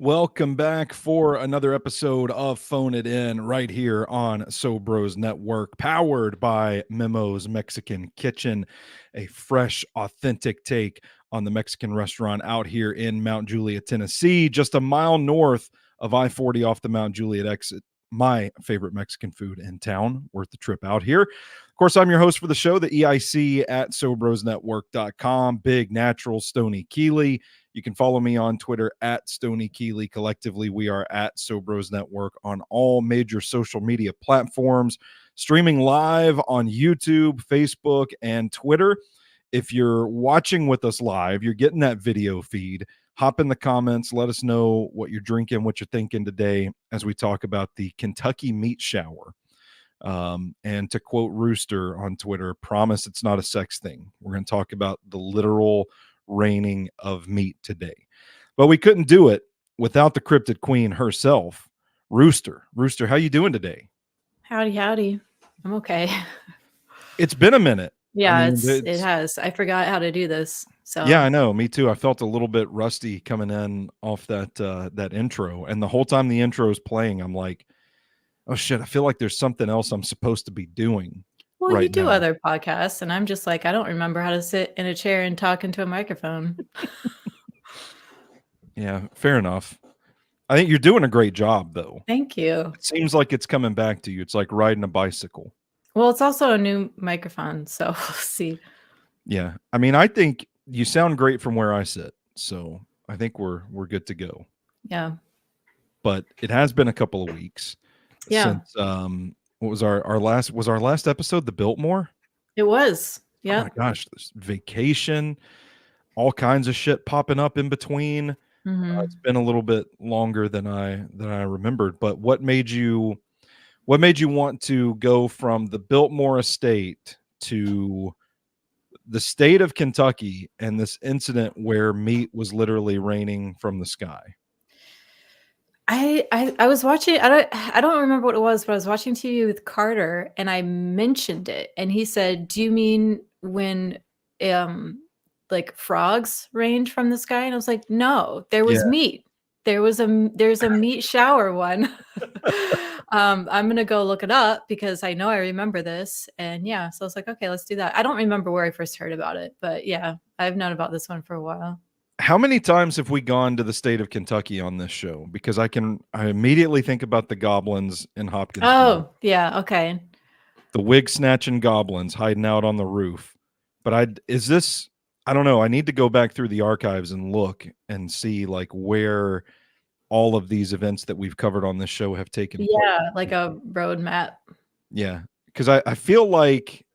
Welcome back for another episode of Phone It In right here on Sobros Network, powered by Memo's Mexican Kitchen, a fresh, authentic take on the Mexican restaurant out here in Mount Juliet, Tennessee, just a mile north of I-40 off the Mount Juliet exit. My favorite Mexican food in town, worth the trip out here. Of course, I'm your host for the show, the EIC at SobrosNetwork.com, Big Natural Stoney Keeley. You can follow me on Twitter at Stoney Keeley. Collectively, we are at Sobros Network on all major social media platforms, streaming live on YouTube, Facebook, and Twitter. If you're watching with us live, you're getting that video feed. Hop in the comments. Let us know what you're drinking, what you're thinking today as we talk about the Kentucky meat shower. And to quote Rooster on Twitter, promise it's not a sex thing. We're going to talk about the literal raining of meat today. But we couldn't do it without the cryptid queen herself, Rooster. Rooster, how you doing today? Howdy. I'm okay. It's been a minute. Yeah, it has. I forgot how to do this. So yeah, I know. Me too. I felt a little bit rusty coming in off that intro. And the whole time the intro is playing, I'm like, oh shit, I feel like there's something else I'm supposed to be doing. Well, right you do now. other podcasts, and I'm just like, I don't remember how to sit in a chair and talk into a microphone. Yeah, fair enough. I think you're doing a great job, though. Thank you. It seems like it's coming back to you. It's like riding a bicycle. Well, it's also a new microphone, so we'll see. Yeah, I mean, I think you sound great from where I sit, so I think we're good to go. Yeah. But it has been a couple of weeks. Yeah. Since what was our last episode, the Biltmore? It was. Yeah. Oh my gosh, this vacation, all kinds of shit popping up in between. It's been a little bit longer than I remembered. But what made you want to go from the Biltmore estate to the state of Kentucky and this incident where meat was literally raining from the sky? I was watching, I don't remember what it was, but I was watching TV with Carter and I mentioned it and he said, do you mean when like frogs rained from the sky? And I was like, no, there was meat. There's a meat shower one. I'm gonna go look it up because I know I remember this. And yeah, so I was like, okay, let's do that. I don't remember where I first heard about it, but yeah, I've known about this one for a while. How many times have we gone to the state of Kentucky on this show? Because I immediately think about the goblins in Hopkins. Oh, yeah, okay. The wig snatching goblins hiding out on the roof. But I don't know. I need to go back through the archives and look and see like where all of these events that we've covered on this show have taken place. Yeah, like a road map. Yeah, because I feel like,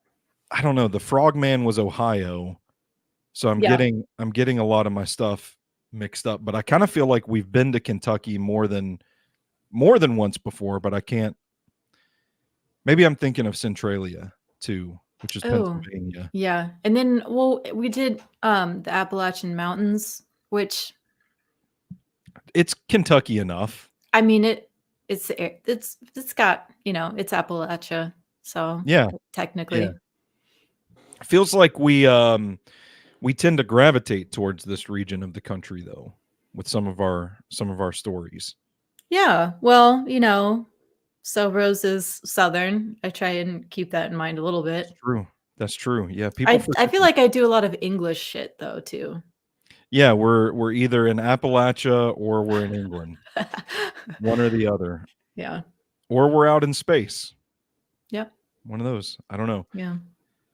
I don't know, the Frogman was Ohio. So I'm getting a lot of my stuff mixed up, but I kind of feel like we've been to Kentucky more than once before, but I can't. Maybe I'm thinking of Centralia too, which is Pennsylvania. Yeah. And then we did the Appalachian Mountains, which it's Kentucky enough. I mean it's got, it's Appalachia. So yeah, technically. Yeah. Feels like we tend to gravitate towards this region of the country though, with some of our stories. Yeah. Well, Sobros is Southern. I try and keep that in mind a little bit. That's true. Yeah. I feel like I do a lot of English shit though, too. Yeah. We're either in Appalachia or we're in England. One or the other. Yeah. Or we're out in space. Yep. One of those. I don't know. Yeah.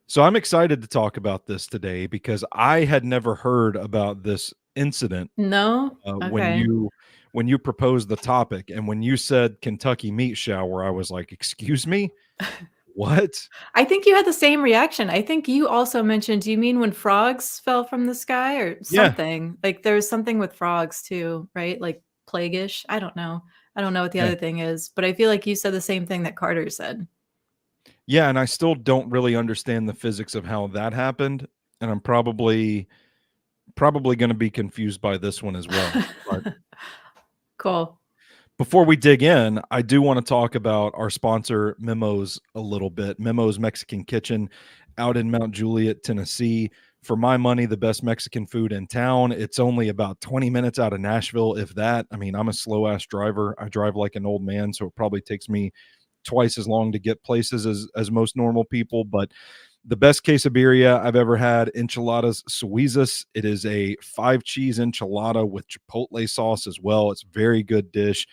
So I'm excited to talk about this today because I had never heard about this incident. No. Okay. When you proposed the topic and when you said Kentucky meat shower, I was like, excuse me? What? I think you had the same reaction. I think you also mentioned, do you mean when frogs fell from the sky or something? Yeah. Like there was something with frogs too, right? Like plague-ish. I don't know what the other thing is, but I feel like you said the same thing that Carter said. Yeah, and I still don't really understand the physics of how that happened, and I'm probably going to be confused by this one as well. But cool. Before we dig in, I do want to talk about our sponsor, Memo's, a little bit. Memo's Mexican Kitchen out in Mount Juliet, Tennessee. for my money, the best Mexican food in town. It's only about 20 minutes out of Nashville, if that. I mean, I'm a slow ass driver. I drive like an old man, so it probably takes me twice as long to get places as most normal people. But the best quesadilla I've ever had, enchiladas suizas. It is a 5-cheese enchilada with chipotle sauce as well. It's a very good dish.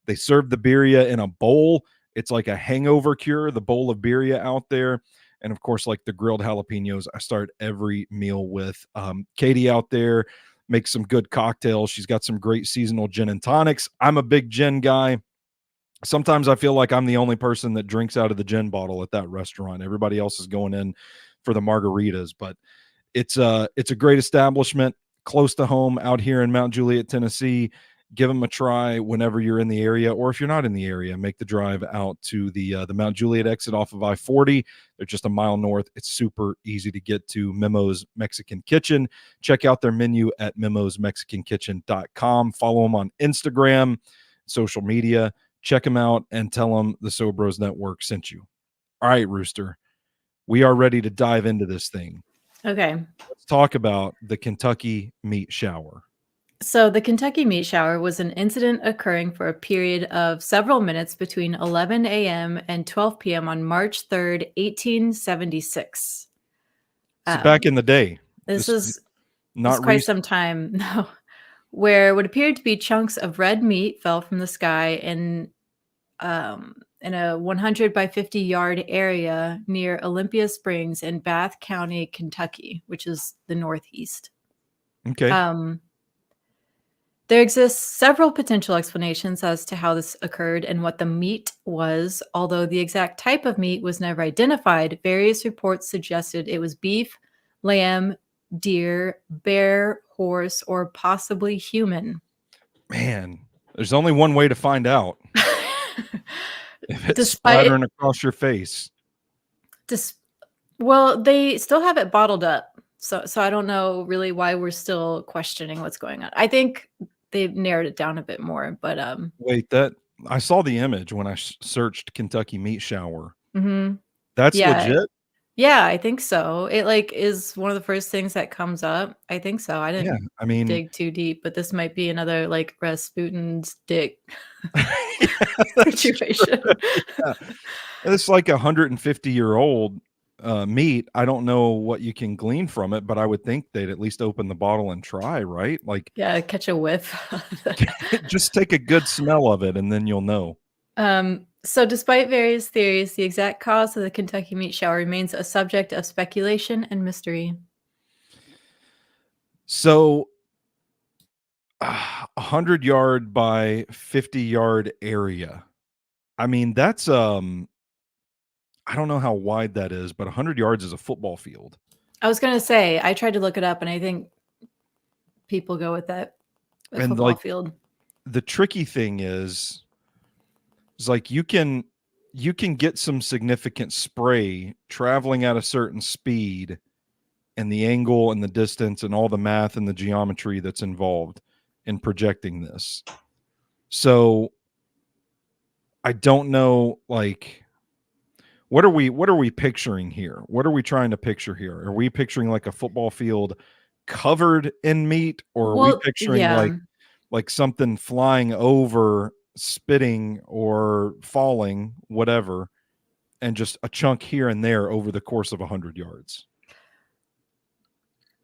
They serve the birria in a bowl. It's like a hangover cure, the bowl of birria out there. And of course, like the grilled jalapenos, I start every meal with. Katie out there makes some good cocktails. She's got some great seasonal gin and tonics. I'm a big gin guy. Sometimes I feel like I'm the only person that drinks out of the gin bottle at that restaurant. Everybody else is going in for the margaritas, but it's a great establishment close to home out here in Mount Juliet, Tennessee. Give them a try whenever you're in the area, or if you're not in the area, make the drive out to the Mount Juliet exit off of I-40. They're just a mile north. It's super easy to get to. Memo's Mexican Kitchen. Check out their menu at memosmexicankitchen.com. Follow them on Instagram, social media. Check them out and tell them the So Bros Network sent you. All right, Rooster, we are ready to dive into this thing. Okay. Let's talk about the Kentucky meat shower. So the Kentucky meat shower was an incident occurring for a period of several minutes between 11 a.m. and 12 p.m. on March 3rd, 1876. So back in the day. This is not quite some time now, where what appeared to be chunks of red meat fell from the sky in a 100 by 50 yard area near Olympia Springs in Bath County, Kentucky, which is the Northeast. Okay. There exists several potential explanations as to how this occurred and what the meat was. Although the exact type of meat was never identified, various reports suggested it was beef, lamb, deer, bear, horse, or possibly human. Man, there's only one way to find out. If it's splattering across your face. Well, they still have it bottled up. So I don't know really why we're still questioning what's going on. I think they've narrowed it down a bit more, but wait, I saw the image when I searched Kentucky meat shower. Mm-hmm. That's legit? Yeah, I think so. It is one of the first things that comes up. I think so. I didn't dig too deep, but this might be another like Rasputin's dick situation. Yeah. It's like 150-year-old meat. I don't know what you can glean from it, but I would think they'd at least open the bottle and try, right? Like, yeah, catch a whiff. Just take a good smell of it and then you'll know. So despite various theories, the exact cause of the Kentucky meat shower remains a subject of speculation and mystery. So 100-yard by 50-yard area. I mean, that's I don't know how wide that is, but 100 yards is a football field. I was going to say, I tried to look it up and I think people go with that. A football field. The tricky thing is like you can get some significant spray traveling at a certain speed, and the angle and the distance and all the math and the geometry that's involved in projecting this. So I don't know, like, what are we picturing here? What are we trying to picture here? Are we picturing like a football field covered in meat, or are we picturing like something flying over, spitting or falling, whatever, and just a chunk here and there over the course of 100 yards?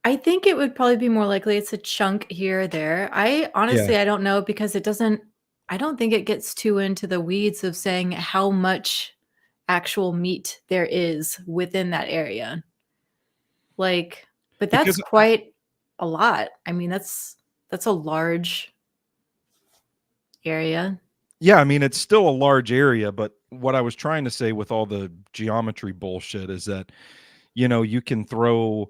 I think it would probably be more likely it's a chunk here or there. I honestly, I don't know, because I don't think it gets too into the weeds of saying how much actual meat there is within that area. Like, but that's quite a lot. I mean, that's a large area. Yeah, I mean, it's still a large area, but what I was trying to say with all the geometry bullshit is that, you know, you can throw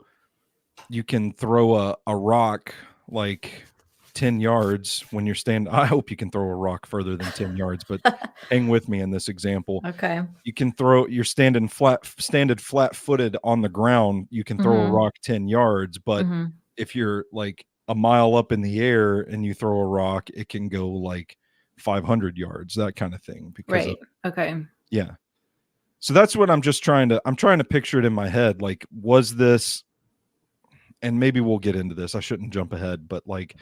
a rock like 10 yards when you're standing. I hope you can throw a rock further than 10 yards, but hang with me in this example. Okay. You can you're standing flat-footed on the ground. You can throw a rock 10 yards, but if you're like a mile up in the air and you throw a rock, it can go like 500 yards, that kind of thing. Right. Okay. Yeah. So that's what I'm trying to picture it in my head. Like, was this, and maybe we'll get into this. I shouldn't jump ahead, but like,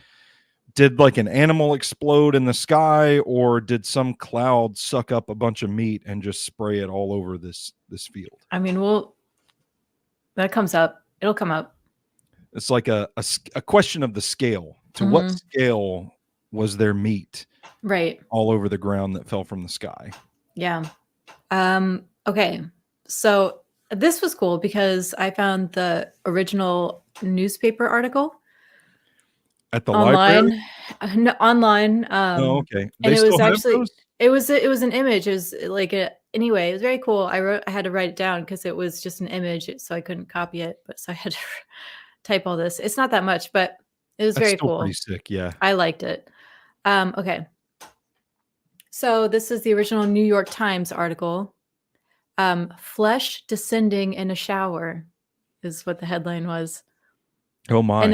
did like an animal explode in the sky, or did some cloud suck up a bunch of meat and just spray it all over this field? I mean, that comes up. It'll come up. It's like a question of the scale. To what scale was there meat right all over the ground that fell from the sky? Yeah. Okay. So this was cool because I found the original newspaper article At the library? online. Oh, okay. And They it was still have actually those? it was an image. It was like anyway, it was very cool. I had to write it down because it was just an image, so I couldn't copy it. But so I had to type all this. It's not that much, but it was That's very still cool. pretty sick. Yeah. I liked it. Okay. So this is the original New York Times article. Flesh descending in a shower is what the headline was. Oh my.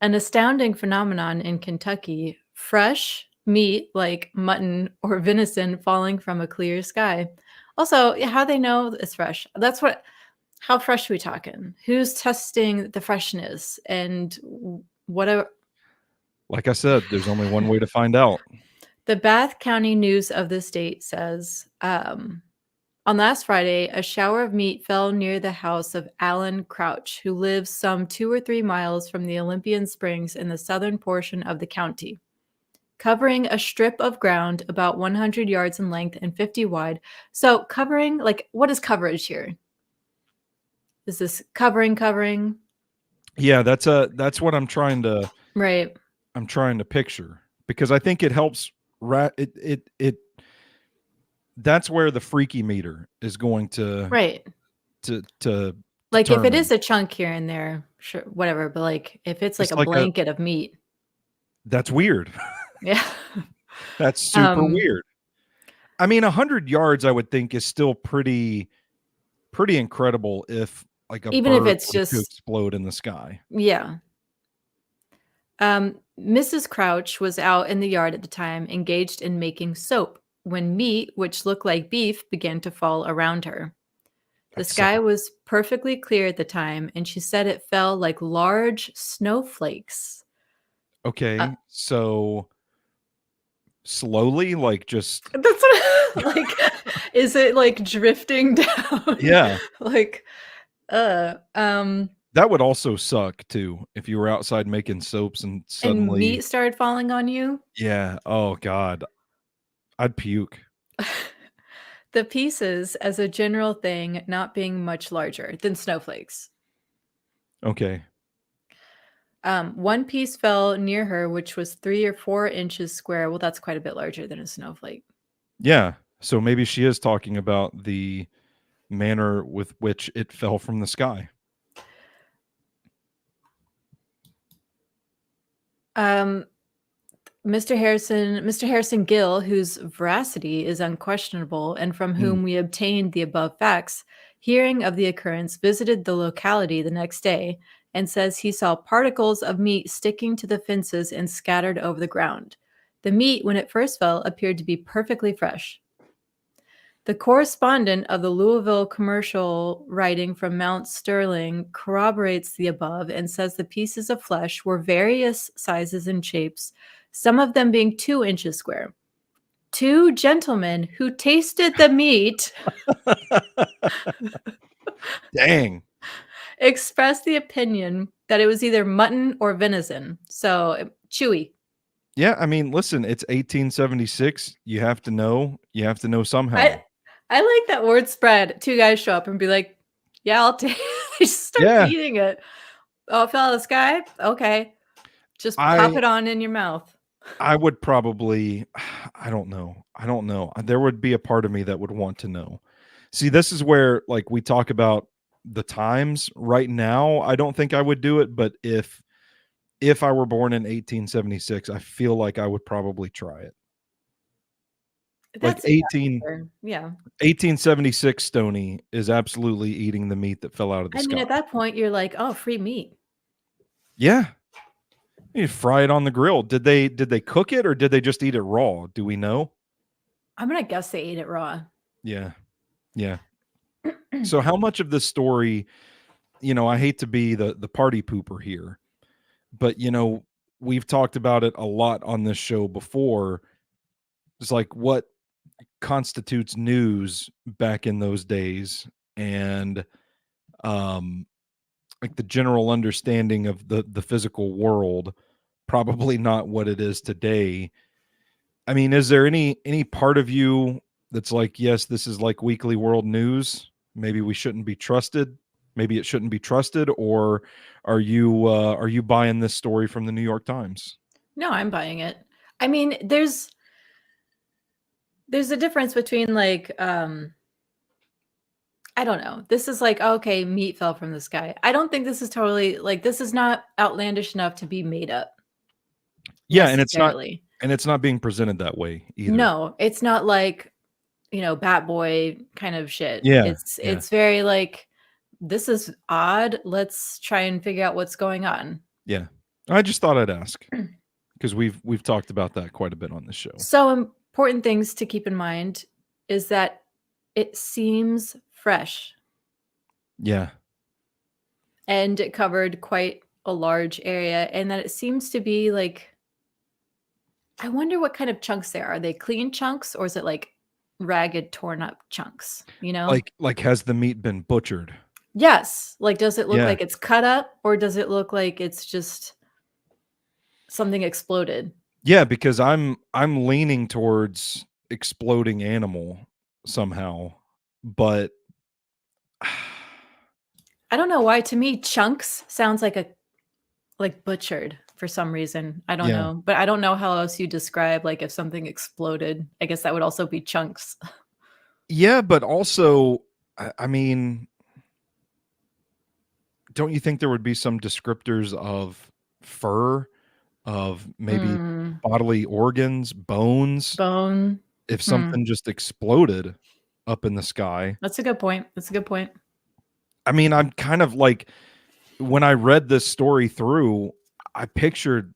An astounding phenomenon in Kentucky. Fresh meat like mutton or venison falling from a clear sky. Also, how they know it's fresh. How fresh are we talking? Who's testing the freshness and whatever? Like I said, there's only one way to find out. The Bath County News of the state says, on last Friday, a shower of meat fell near the house of Alan Crouch, who lives some 2 or 3 miles from the Olympian Springs in the southern portion of the county. Covering a strip of ground about 100 yards in length and 50 wide. So covering, like, what is coverage here? Is this covering? Yeah, that's what I'm trying to picture, because I think it helps that's where the freaky meter is going to to like determine. If it is a chunk here and there, sure, whatever, but like if it's like a blanket of meat, that's weird. Yeah. That's super weird. I mean, 100 yards I would think is still pretty incredible if like even if it's just to explode in the sky. Yeah. Mrs. Crouch was out in the yard at the time, engaged in making soap, when meat, which looked like beef, began to fall around her. The sky was perfectly clear at the time, and she said it fell like large snowflakes. Okay, so slowly, like just that's what, like, is it like drifting down? Yeah. Like, that would also suck too if you were outside making soaps and suddenly meat started falling on you. Yeah. Oh God, I'd puke. The pieces, as a general thing, not being much larger than snowflakes. Okay. One piece fell near her, which was 3 or 4 inches square. Well, that's quite a bit larger than a snowflake. Yeah. So maybe she is talking about the manner with which it fell from the sky. Mr. Harrison Gill, whose veracity is unquestionable and from whom we obtained the above facts, hearing of the occurrence, visited the locality the next day and says he saw particles of meat sticking to the fences and scattered over the ground. The meat, when it first fell, appeared to be perfectly fresh. The correspondent of the Louisville Commercial, writing from Mount Sterling, corroborates the above and says the pieces of flesh were various sizes and shapes, some of them being 2 inches square. 2 gentlemen who tasted the meat Dang. expressed the opinion that it was either mutton or venison. So chewy. Yeah, I mean, listen, it's 1876. You have to know somehow. I like that word spread. 2 guys show up and be like, yeah, I'll take they just start eating it. Oh, it fell out of the sky? Okay. Just pop it on in your mouth. I would probably, I don't know. There would be a part of me that would want to know. See, this is where, like, we talk about the times right now. I don't think I would do it, but if I were born in 1876, I feel like I would probably try it. That's like 1876 Stoney is absolutely eating the meat that fell out of the sky. I mean, at that point, you're like, oh, free meat. Yeah. You fry it on the grill. Did they cook it, or did they just eat it raw? Do we know? I'm gonna guess they ate it raw. Yeah. Yeah. So how much of this story I hate to be the party pooper here, but we've talked about it a lot on this show before. It's like what constitutes news back in those days, and um like the general understanding of the physical world, probably not what it is today. I mean, is there any part of you that's like, yes, this is like weekly world news, maybe we shouldn't be trusted, maybe it shouldn't be trusted, or are you buying this story from the New York Times? No, I'm buying it. I mean, there's a difference between like I don't know. This is like, okay, meat fell from the sky. I don't think this is totally like this is not outlandish enough to be made up Yeah, necessarily. and it's not being presented that way either. No, it's not like, Bat Boy kind of shit. Yeah, It's yeah, it's very like this is odd. Let's try and figure out what's going on. yeah. I just thought I'd ask because we've talked about that quite a bit on the show. So important things to keep in mind is that it seems fresh Yeah. and it covered quite a large area and that it seems to be like I wonder what kind of chunks there are. Are they clean chunks or is it like ragged, torn up chunks? Like has the meat been butchered? Yes. Like, does it look Yeah. like it's cut up or does it look like it's just something exploded? Yeah, because I'm leaning towards exploding animal somehow, but I don't know why. To me, chunks sounds like butchered for some reason. I don't yeah. know, but I don't know how else you describe like if something exploded. I guess that would also be chunks. Yeah, but also I mean, don't you think there would be some descriptors of fur, of maybe Mm, bodily organs, bones, bone. if Hmm. something just exploded up in the sky? That's a good point. That's a good point. I mean, I'm kind of like when I read this story through, I pictured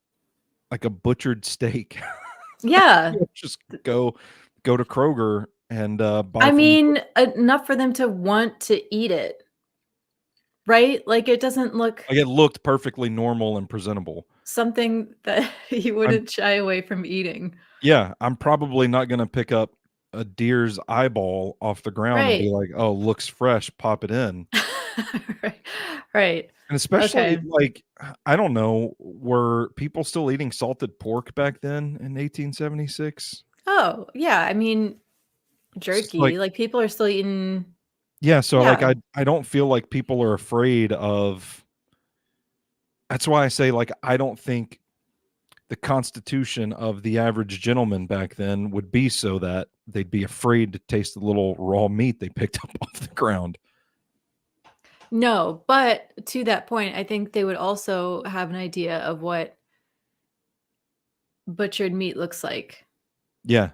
like a butchered steak. Yeah. Just go to Kroger and buy I from the mean, enough for them to want to eat it, right? Like it doesn't look like it looked perfectly normal and presentable. something that you I'm wouldn't shy away from eating. Yeah, I'm probably not gonna pick up a deer's eyeball off the ground and be Right. like, "Oh, looks fresh, pop it in." Right. Right. And especially Okay. like, I don't know, were people still eating salted pork back then in 1876? Oh, yeah. I mean, Like, jerky, like people are still eating. yeah, so like Yeah, I don't feel like people are afraid of. That's why I say like I don't think the constitution of the average gentleman back then would be so that they'd be afraid to taste the little raw meat they picked up off the ground. no, but to that point, I think they would also have an idea of what butchered meat looks like. Yeah.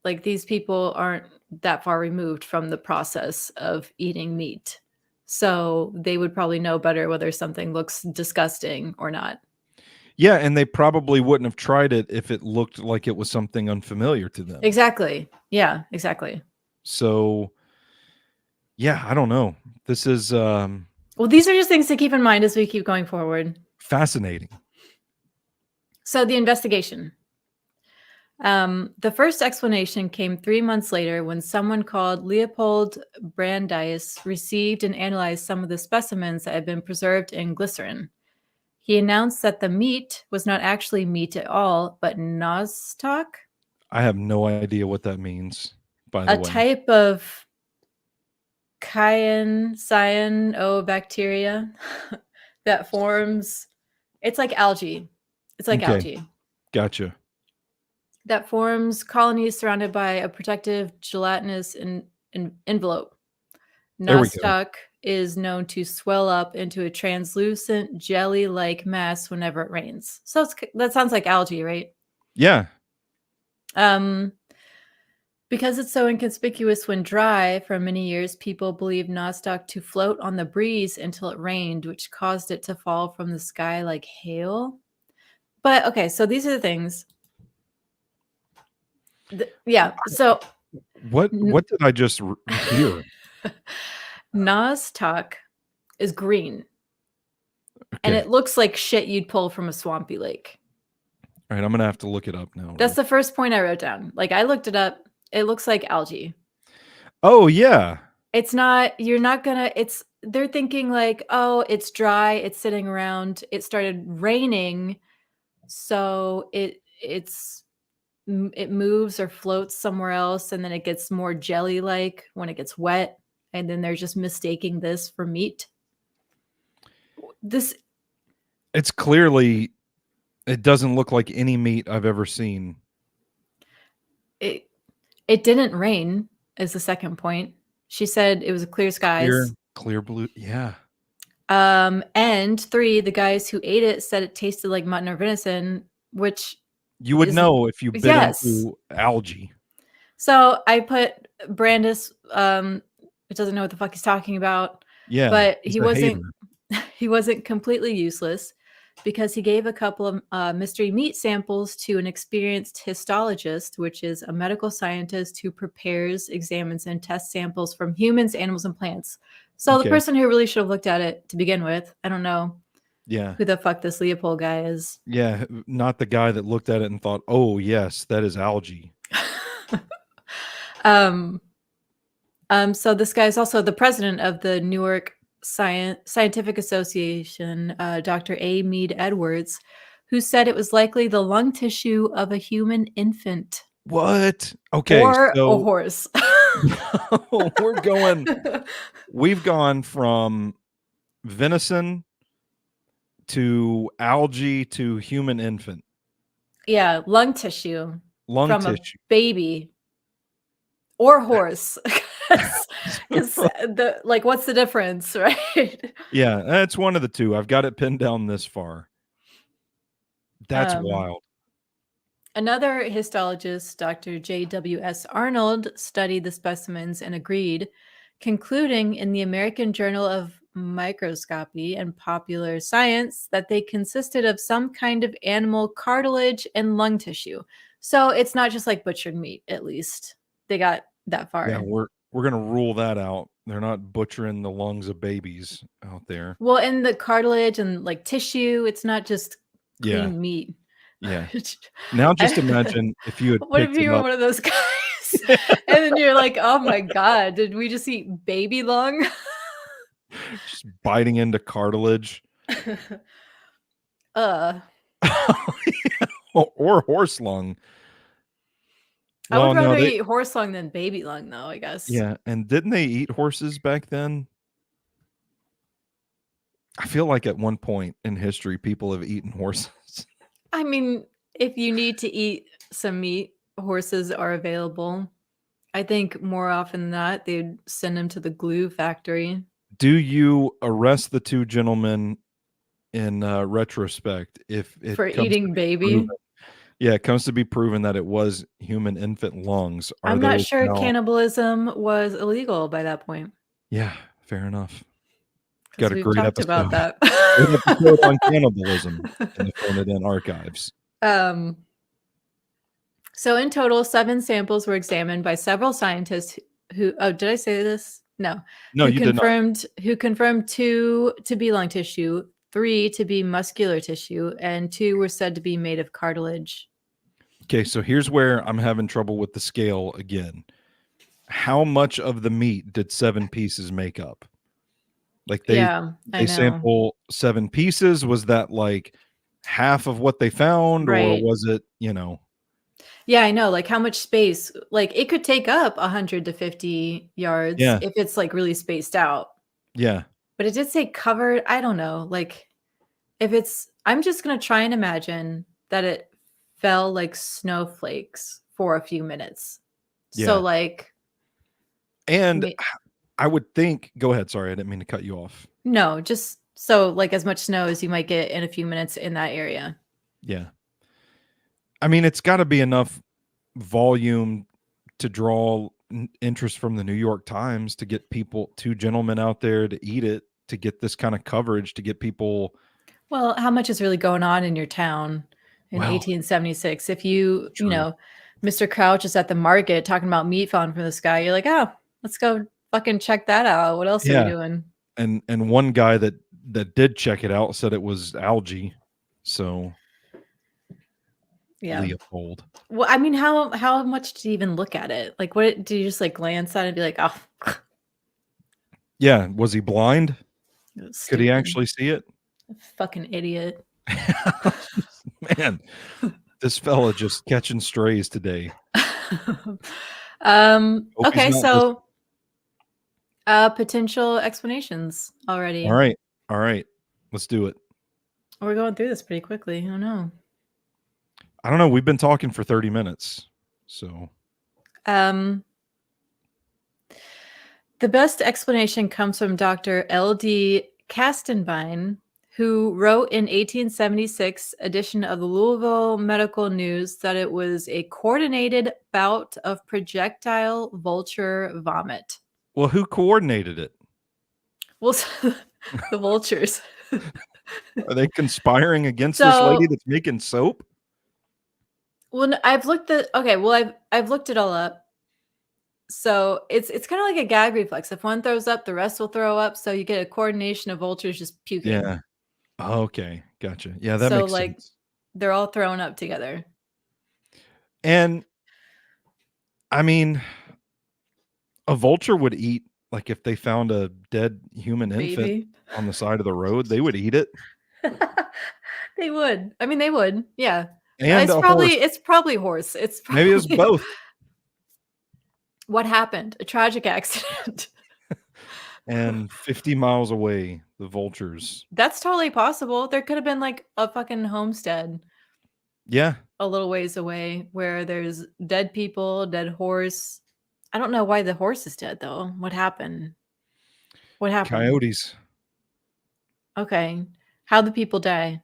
Like these people aren't that far removed from the process of eating meat. So they would probably know better whether something looks disgusting or not. Yeah, and they probably wouldn't have tried it if it looked like it was something unfamiliar to them. Exactly. Yeah, exactly. So, yeah, I don't know. This is Well, these are just things to keep in mind as we keep going forward. fascinating. So the investigation. The first explanation came 3 months later when someone called Leopold Brandeis received and analyzed some of the specimens that had been preserved in glycerin. He announced that the meat was not actually meat at all, but nostoc, I have no idea what that means, by the a way. type of cyanobacteria that forms. It's like algae. It's like Okay, algae gotcha. that forms colonies surrounded by a protective gelatinous envelope. There we go. Nostoc is known to swell up into a translucent jelly-like mass whenever it rains. So that sounds like algae, right? Yeah. Um, because it's so inconspicuous when dry, for many years, people believed Nostoc to float on the breeze until it rained, which caused it to fall from the sky like hail. But okay, so these are the things. Yeah, so What did I just hear? Nostoc is green. And Okay. it looks like shit you'd pull from a swampy lake. All right, I'm gonna have to look it up now. That's the first point I wrote down. Like, I looked it up. It looks like algae. Oh yeah. It's not, you're not gonna, they're thinking like, oh, it's dry, it's sitting around, it started raining, so it moves or floats somewhere else, and then it gets more jelly-like when it gets wet, and then they're just mistaking this for meat. This It's clearly, it doesn't look like any meat I've ever seen. it didn't rain is the second point. She said it was clear skies. Clear blue. Yeah. And 3, the guys who ate it said it tasted like mutton or venison, which You would is, know if you bit yes. into algae. So I put Brandis, it doesn't know what the fuck he's talking about. Yeah. But he's he a wasn't hater. he wasn't completely useless, because he gave a couple of mystery meat samples to an experienced histologist, which is a medical scientist who prepares, examines, and tests samples from humans, animals, and plants. So the Okay. person who really should have looked at it to begin with, I don't know Yeah. who the fuck this Leopold guy is. Yeah. Not the guy that looked at it and thought, oh, yes, that is algae. So this guy is also the president of the Newark Scientific Association, Dr. A. Mead Edwards, who said it was likely the lung tissue of a human infant. What? Okay. Or So a horse. we've gone from venison to algae to human infant. Yeah, lung tissue Lung from tissue. a baby or horse. Because like, what's the difference, right? Yeah, that's one of the two. I've got it pinned down this far. That's wild. Another histologist, Dr. J.W.S. Arnold, studied the specimens and agreed, concluding in the American Journal of Microscopy and Popular Science that they consisted of some kind of animal cartilage and lung tissue. So it's not just like butchered meat, at least. They got that far. Yeah, we're gonna rule that out. They're not butchering the lungs of babies out there. Well, and the cartilage and like tissue, it's not just clean meat. Yeah. Now just imagine if you had What if picked you it were up. one of those guys and then you're like, oh my God, did we just eat baby lung? Just biting into cartilage. Yeah. Or horse lung. I would rather eat horse lung than baby lung, though, I guess. Yeah, and didn't they eat horses back then? I feel like at one point in history, people have eaten horses. I mean, if you need to eat some meat, horses are available. I think more often than not, they'd send them to the glue factory. Do you arrest the two gentlemen in retrospect if it for eating baby? Yeah, it comes to be proven that it was human infant lungs. I'm not sure cannibalism was illegal by that point. Yeah, fair enough. Got a great episode about that. An episode on cannibalism in the Phone It In archives. So in total, 7 samples were examined by several scientists who, oh, did I say this? No. No, you did not. Who confirmed 2 to be lung tissue, 3 to be muscular tissue, and 2 were said to be made of cartilage. Okay, so here's where I'm having trouble with the scale again. How much of the meat did 7 pieces make up? Like they sample 7 pieces. Was that like half of what they found, or was it, Yeah, I know. Like how much space? Like it could take up 100 to 50 yards if it's like really spaced out. Yeah. But it did say covered. I don't know. Like if it's, I'm just going to try and imagine that it fell like snowflakes for a few minutes. Yeah. So like. And I would think, go ahead. Sorry, I didn't mean to cut you off. No, just so like as much snow as you might get in a few minutes in that area. Yeah. I mean, it's got to be enough volume to draw interest from the New York Times to get people, 2 gentlemen out there to eat it, to get this kind of coverage, to get people. Well, how much is really going on in your town in 1876? If you know, Mr. Crouch is at the market talking about meat falling from the sky, you're like, oh, let's go fucking check that out. What else are we doing? And one guy that did check it out said it was algae. So Yeah. Leopold. Well, I mean, how much did you even look at it? Like, what do you just like glance at it and be like, oh, Yeah, was he blind? Could he stupid, actually see it? fucking idiot. Man, this fella just catching strays today. Hope he's Okay, not listening. so potential explanations already. All right. All right. Let's do it. We're going through this pretty quickly. Oh no. I don't know. We've been talking for 30 minutes. So The best explanation comes from Dr. L.D. Kastenbein, who wrote in 1876 edition of the Louisville Medical News that it was a coordinated bout of projectile vulture vomit. well, who coordinated it? Well, the vultures. Are they conspiring against this lady that's making soap? Well, I've looked at I've looked it all up. So it's kind of like a gag reflex. If one throws up, the rest will throw up. So you get a coordination of vultures just puking. Yeah. Okay. Gotcha. Yeah, that So makes like sense. they're all thrown up together. And I mean, a vulture would eat, like if they found a dead human infant Baby. on the side of the road, they would eat it. They would. I mean, they would. Yeah. And It's a horse. probably horse. It's probably Maybe it's both. What happened? A tragic accident. And 50 miles away, the vultures. That's totally possible. There could have been like a fucking homestead Yeah. a little ways away where there's dead people, dead horse. I don't know why the horse is dead though. What happened? What happened? Coyotes. Okay. How'd the people die?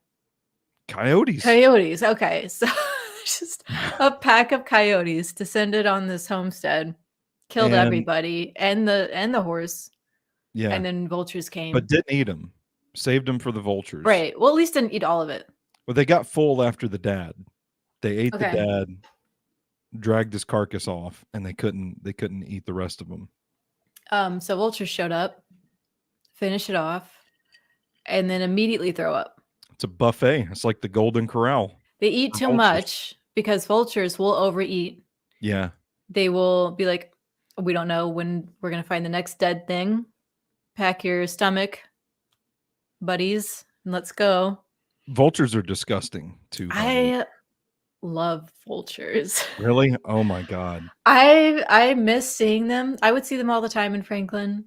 Coyotes. Coyotes. Okay. So just a pack of coyotes descended on this homestead, killed And everybody and the horse. yeah. And then vultures came. But didn't eat them. Saved them for the vultures. Right. Well, at least didn't eat all of it. Well, they got full after the dad. They ate the Okay. dad, dragged his carcass off, and they couldn't eat the rest of them. So vultures showed up, finish it off, and then immediately throw up. It's a buffet. It's like the Golden Corral. They eat for too vultures. much because vultures will overeat. Yeah. They will be like, we don't know when we're going to find the next dead thing. Pack your stomach, buddies, and let's go. Vultures are disgusting too. by the way. I love vultures. Really? Oh my God. I miss seeing them. I would see them all the time in Franklin.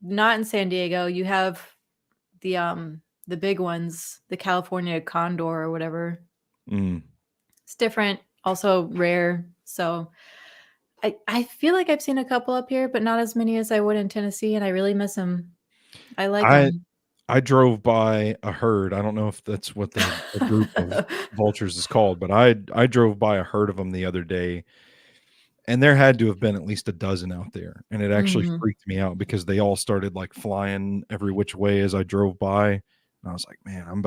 Not in San Diego. You have the big ones, the California condor or whatever. Mm. It's different, also rare. So I feel like I've seen a couple up here, but not as many as I would in Tennessee, and I really miss them. I like them. I drove by a herd. I don't know if that's what the group of vultures is called, but I drove by a herd of them the other day, and there had to have been at least a dozen out there, and it actually Mhm. freaked me out because they all started like flying every which way as I drove by, and I was like, man,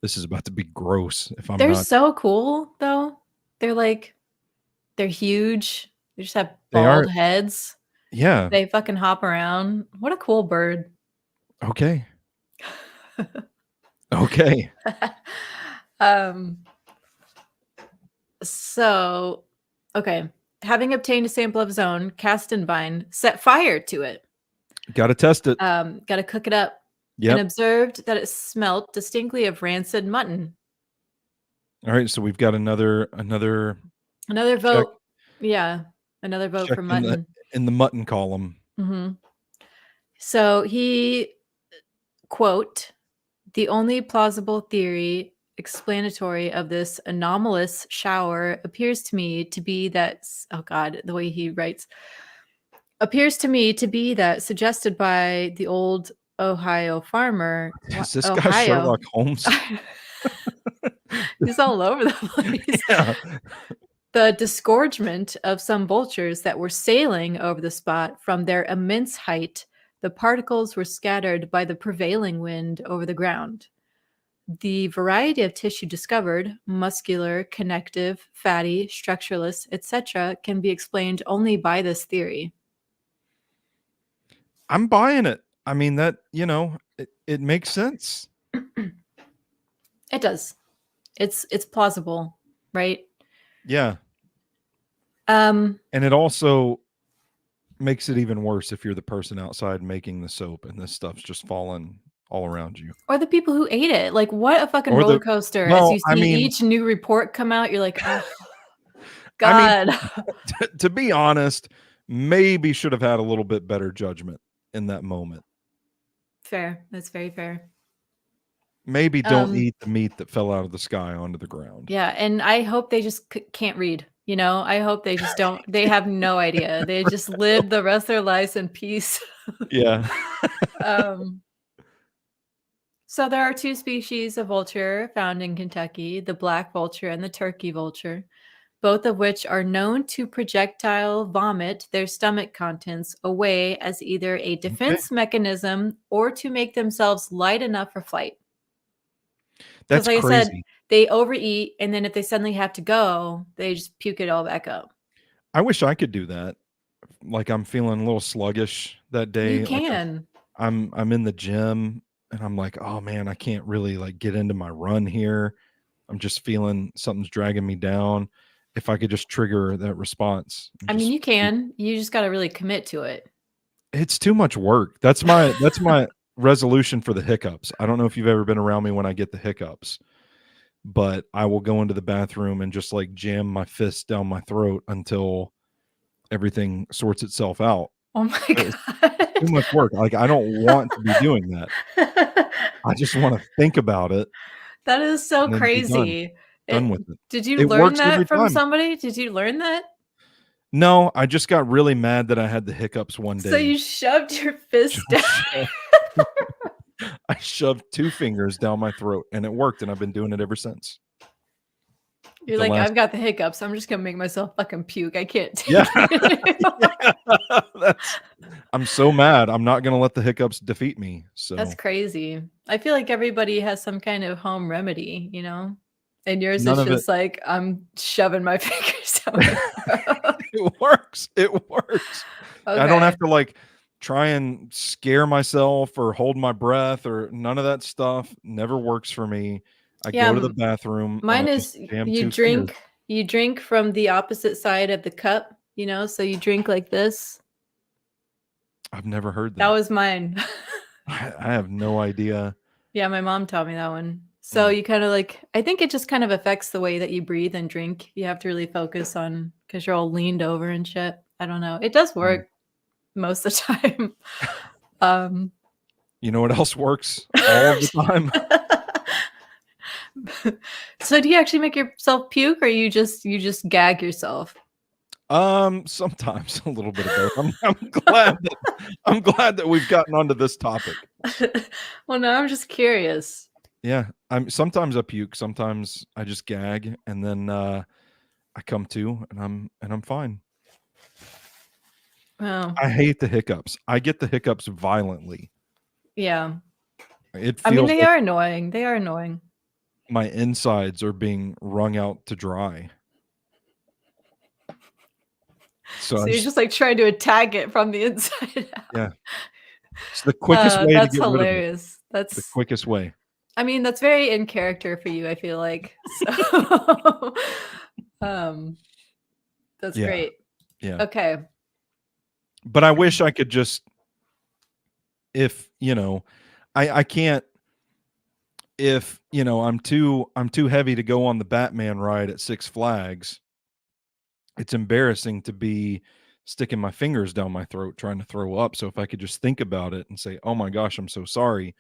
this is about to be gross if I'm They're not. so cool, though. They're huge. They just have They are. bald heads. Yeah. They fucking hop around. What a cool bird. Okay. Okay. So, okay. Having obtained a sample of his own, Kastenbein set fire to it. Got to test it. Got to cook it up. Yep. And observed that it smelt distinctly of rancid mutton. All right, so we've got another vote. Yeah, another vote for mutton. In the mutton column. Mm-hmm. So he, quote, the only plausible theory explanatory of this anomalous shower appears to me to be that, oh God, the way he writes, appears to me to be that suggested by the old Ohio farmer. Is this guy Sherlock Holmes? He's all over the place. Yeah. The disgorgement of some vultures that were sailing over the spot from their immense height, the particles were scattered by the prevailing wind over the ground. The variety of tissue discovered, muscular, connective, fatty, structureless, etc., can be explained only by this theory. I'm buying it. I mean, that, it makes sense. It does. It's plausible, right? Yeah. Um, And it also makes it even worse if you're the person outside making the soap and this stuff's just falling all around you. or the people who ate it. Like, what a fucking Or roller the coaster as well, you I see mean each new report come out, you're like, "Oh, I mean, God." to be honest, maybe should have had a little bit better judgment in that moment. Fair. That's very fair. Maybe don't Um, eat the meat that fell out of the sky onto the ground. yeah, and I hope they just can't read, you know? I hope they just don't they have no idea. They just live the rest of their lives in peace. Yeah. Um, so there are 2 species of vulture found in Kentucky, the black vulture and the turkey vulture, both of which are known to projectile vomit their stomach contents away as either a Okay. defense mechanism or to make themselves light enough for flight. Because, That's like I said, crazy. they overeat, and then if they suddenly have to go, they just puke it all back up. I wish I could do that. Like, I'm feeling a little sluggish that You day, like, can. I'm in the gym and I'm like, "Oh, man, I can't really, like, get into my run here. I'm just feeling something's dragging me down." If I could just trigger that response and I mean, just you can. You just gotta really commit to it. it's too much work. That's my resolution for the hiccups. I don't know if you've ever been around me when I get the hiccups, but I will go into the bathroom and just, like, jam my fist down my throat until everything sorts itself out. Oh my It's too god. much work. Like, I don't want to be doing that. I just wanna think about it That is so and then be done crazy. done with it. Did you It learn works every that from time. somebody? Did you learn that? No, I just got really mad that I had the hiccups one So day. you shoved your fist I down. shoved I shoved 2 fingers down my throat, and it worked, and I've been doing it ever since. You're The like, last "I've got the hiccups. I'm just gonna make myself fucking puke. I can't Yeah. take it anymore." Yeah. That's I'm so mad. I'm not gonna let the hiccups defeat me, That's so crazy. I feel like everybody has some kind of home remedy, you know? And yours none is of it just like, "I'm shoving my fingers down my throat." it works. It works. I don't Okay. have to, like, try and scare myself or hold my breath or none of that stuff never works for me. I Yeah, go to the bathroom and I mine just is jam 2 fingers. you drink from the opposite side of the cup, you know, so you drink like this. I've never heard That that. was mine. I have no idea. Yeah, my mom taught me that one. So Mm, you kinda like I think it just kind of affects the way that you breathe and drink. You have to really focus on because 'cause you're all leaned over and shit. I don't know. It does mm. work most of the time. Um You know what else works all of the time? So do you actually make yourself puke or you just gag yourself? Sometimes a little bit of both. I'm glad that we've gotten onto this topic. Well, no, I'm just curious. Yeah, sometimes I puke, sometimes I just gag, and then, I come to, and I'm fine. Well, I hate the hiccups. I get the hiccups violently. yeah. It I mean, feels they like are annoying. They are annoying. my insides are being wrung out to dry. So I So you're just just, like, trying to attack it from the inside out. yeah, it's the quickest way to That's get rid of it. hilarious. The quickest way. I mean, that's very in character for you, I feel like. So, um, that's Yeah, great. yeah. Okay. But I wish I could just if, I can't if, I'm too heavy to go on the Batman ride at Six Flags. It's embarrassing to be sticking my fingers down my throat trying to throw up. So if I could just think about it and say, "Oh my gosh, I'm so sorry,"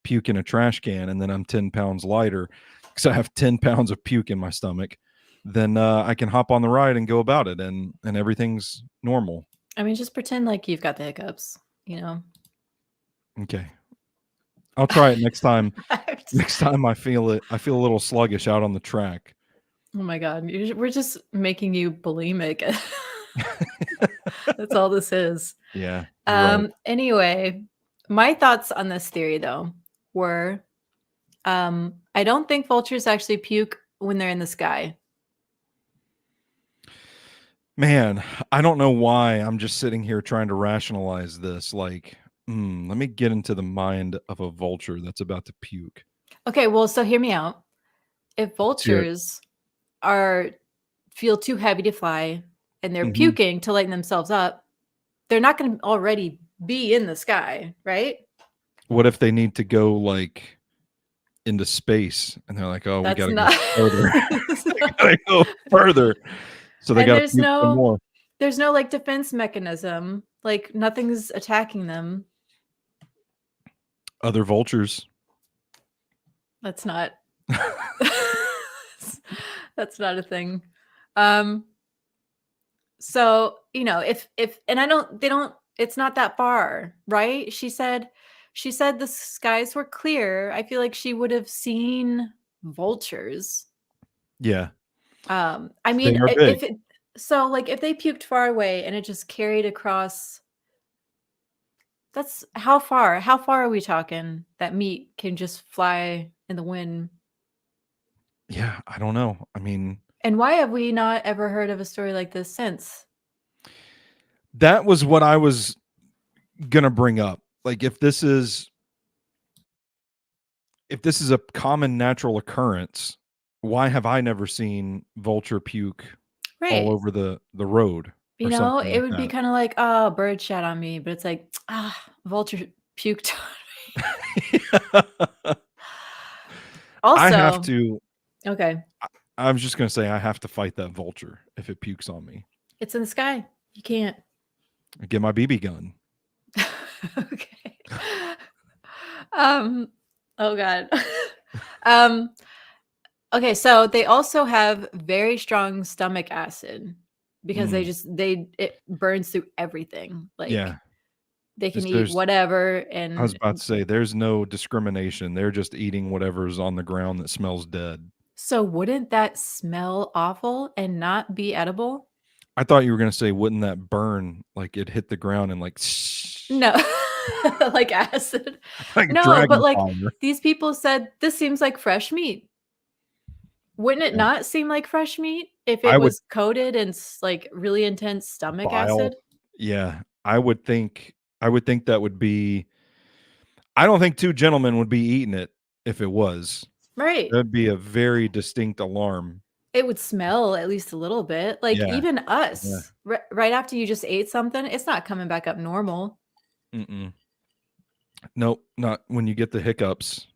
puke in a trash can, and then I'm 10 pounds lighter because I have 10 pounds of puke in my stomach, then I can hop on the ride and go about it, and everything's normal. I mean, just pretend like you've got the hiccups, you know? Okay, I'll try it next time. Next time I feel a little sluggish out on the track. Oh my god, we're just making you bulimic. That's all this is. Yeah, you're right. Anyway, my thoughts on this theory though were, I don't think vultures actually puke when they're in the sky. Man, I don't know why I'm just sitting here trying to rationalize this. Like, Let me get into the mind of a vulture that's about to puke. Okay, well, so hear me out. If Let's hear it. vultures feel too heavy to fly and they're Mhm. puking to lighten themselves up, they're not going to already be in the sky, right? What if they need to go, like, into space and they're like, "Oh, we That's gotta go not. further." They gotta go further, so they And gotta puke some more. there's no like defense mechanism. Like nothing's attacking them. Other vultures. That's not that's not a thing. Um so, if and I don't they don't it's not that far, right? She said the skies were clear. I feel like she would have seen vultures. Yeah, I they mean, are big. if it so like if they puked far away and it just carried across, that's how far? How far are we talking that meat can just fly in the wind? Yeah, I don't know. I mean, And why have we not ever heard of a story like this since? that was what I was gonna bring up. Like, if this is a common natural occurrence, why have I never seen vulture puke all Right. over the road or something It like would be that? kind of like, oh, bird shat on me, but it's like, vulture puked on me. I have Also, to okay, I was just gonna say I have to fight that vulture if it pukes on me. it's in the sky. You can't. I get my BB gun. Okay. Um, oh God. Um, okay, so they also have very strong stomach acid because Mm, it burns through everything. Like yeah. they can eat There's whatever I was and about to say, there's no discrimination. They're just eating whatever's on the ground that smells dead. so wouldn't that smell awful and not be edible? I thought you were gonna say, wouldn't that burn, like, it hit the ground and, like, No. Like acid. like No, but dragon like fire. these people said this seems like fresh meat. Wouldn't it Yeah. not seem like fresh meat if I it would was coated in like really intense stomach bile. acid? Yeah, I would think that would be I don't think 2 gentlemen would be eating it if it was. Right. That'd be a very distinct alarm. It would smell at least a little bit. Like Yeah, even yeah. us, right after you just ate something, it's not coming back up normal. Mm-mm. Nope, not when you get the hiccups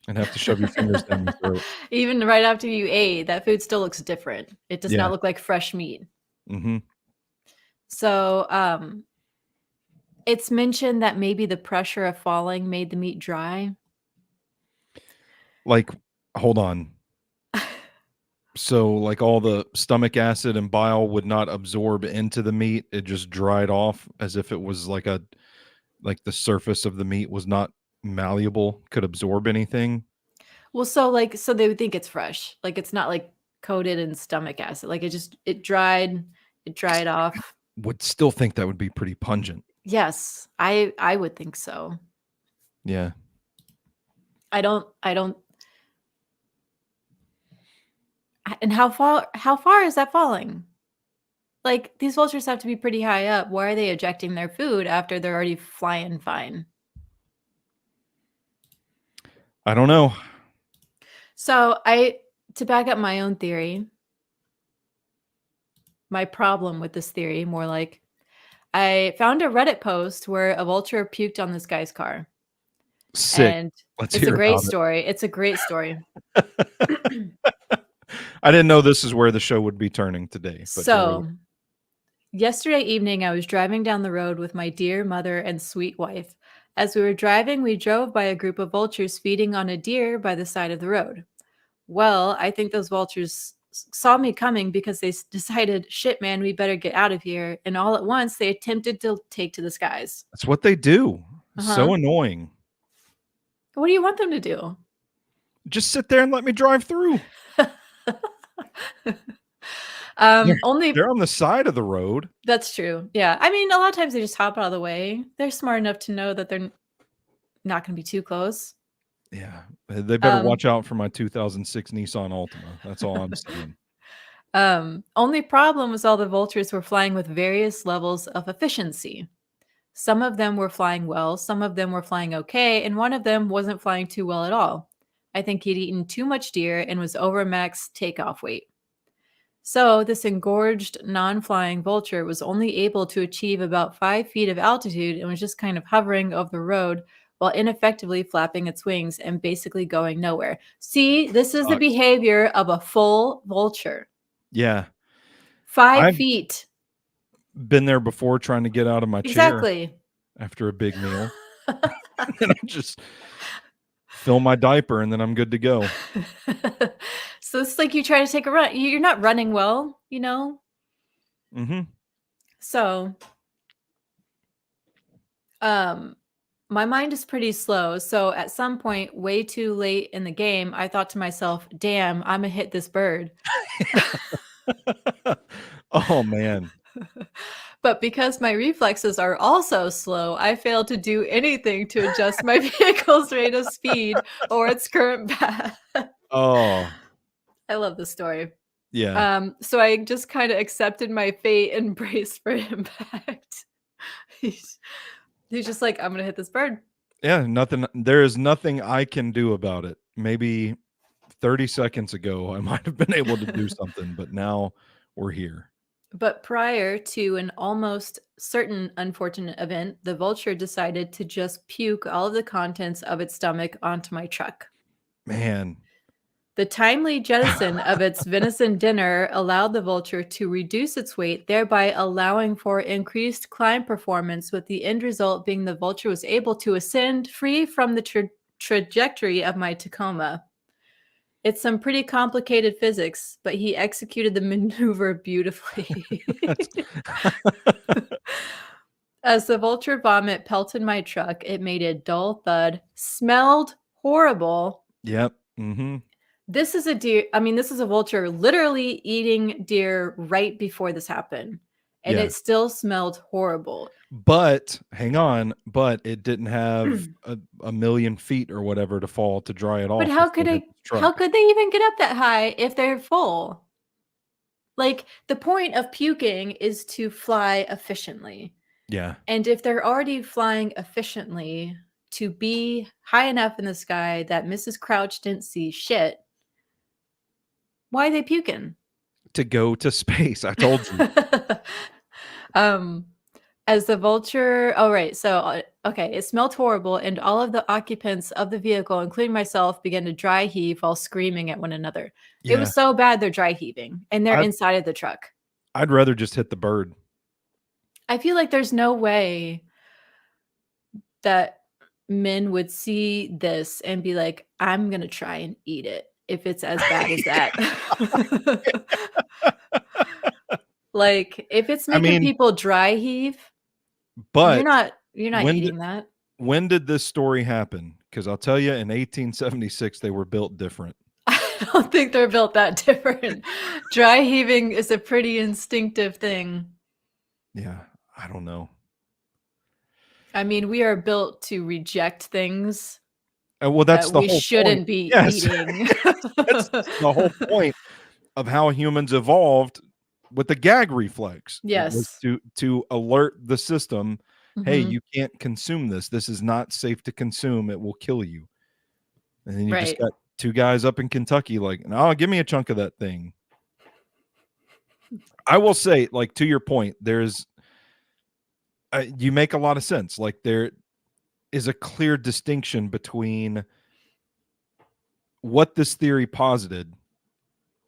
and have to shove your fingers down your throat. Even right after you ate, that food still looks different. It does not Yeah, look like fresh meat. mhm. So, it's mentioned that maybe the pressure of falling made the meat dry. Like, hold on. So, like, all the stomach acid and bile would not absorb into the meat, it just dried off as if it was like the surface of the meat was not malleable, could absorb anything? Well, so they would think it's fresh. Like it's not like coated in stomach acid. Like it dried off. Would still think that would be pretty pungent. Yes, I would think so. Yeah. I don't and how far is that falling? Like these vultures have to be pretty high up. Why are they ejecting their food after they're already flying fine? I don't know. So I to back up my own theory, my problem with this theory, more like I found a Reddit post where a vulture puked on this guy's car, Sick. and Let's it's a hear great about story. It's a great story. it. I didn't know this is where the show would be turning today, but go ahead. So, yesterday evening, I was driving down the road with my dear mother and sweet wife. As we were driving, we drove by a group of vultures feeding on a deer by the side of the road. Well, I think those vultures saw me coming because they decided, shit, man, we better get out of here. And all at once, they attempted to take to the skies. That's what they do. Uh So huh. annoying. What do you want them to do? Just sit there and let me drive through. They're Only they're on the side of the road. that's true. Yeah. I mean, a lot of times they just hop out of the way. They're smart enough to know that they're not going to be too close. Yeah. They better Um, watch out for my 2006 Nissan Altima. That's all I'm saying. only problem was all the vultures were flying with various levels of efficiency. Some of them were flying well, some of them were flying okay, and one of them wasn't flying too well at all. I think he'd eaten too much deer and was over max takeoff weight. So, this engorged, non flying vulture was only able to achieve about 5 feet of altitude and was just kind of hovering over the road while ineffectively flapping its wings and basically going nowhere. See, this is the Sucks. behavior of a full vulture. Yeah. 5 I've feet. been there before trying to get out of my chair Exactly. after a big meal. And I just fill my diaper and then I'm good to go. So it's like you try to take a run. You're not running well, you know? Mm-hmm. So, my mind is pretty slow. So at some point, way too late in the game, I thought to myself, damn, I'm gonna hit this bird. Oh man. But because my reflexes are also slow, I failed to do anything to adjust my vehicle's rate of speed or its current path. Oh, I love this story. yeah. So I just kind of accepted my fate and braced for impact. he's, he's just like, I'm gonna hit this bird. Yeah, there is nothing I can do about it. Maybe 30 seconds ago I might have been able to do something, but now we're here. But prior to an almost certain unfortunate event, the vulture decided to just puke all of the contents of its stomach onto my truck. Man. The timely jettison of its venison dinner allowed the vulture to reduce its weight, thereby allowing for increased climb performance, with the end result being the vulture was able to ascend free from the trajectory of my Tacoma. It's some pretty complicated physics, but he executed the maneuver beautifully. As the vulture vomit pelted my truck, it made a dull thud, smelled horrible. Yep. Mm-hmm. This is a deer. I mean, this is a vulture literally eating deer right before this happened. And Yeah. it still smelled horrible. But hang on, but it didn't have a million feet or whatever to fall to dry it off. But how could they even get up that high if they're full? Like, the point of puking is to fly efficiently. Yeah. And if they're already flying efficiently, to be high enough in the sky that Mrs. Crouch didn't see shit, why are they puking? To go to space. I told you. As the vulture, oh right, so okay, it smelled horrible, and all of the occupants of the vehicle, including myself, began to dry heave while screaming at one another. It Yeah. was so bad they're dry heaving, and they're inside of the truck. I'd rather just hit the bird. I feel like there's no way that men would see this and be like, I'm gonna try and eat it if it's as bad as that. Like, if it's making people dry heave, but you're not eating that. When did this story happen? Because I'll tell you, in 1876, they were built different. I don't think they're built that different. Dry heaving is a pretty instinctive thing. Yeah, I don't know. I mean, we are built to reject things. Well, that's the we whole shouldn't point. be Yes. eating. That's the whole point of how humans evolved with the gag reflex. Yes. It was to alert the system, hey, Mhm. you can't consume this. This is not safe to consume. It will kill you. And then you just got two guys up in Kentucky like, no, give me a chunk of that thing. I will say, like, to your point, there's you make a lot of sense. Like, there is a clear distinction between what this theory posited,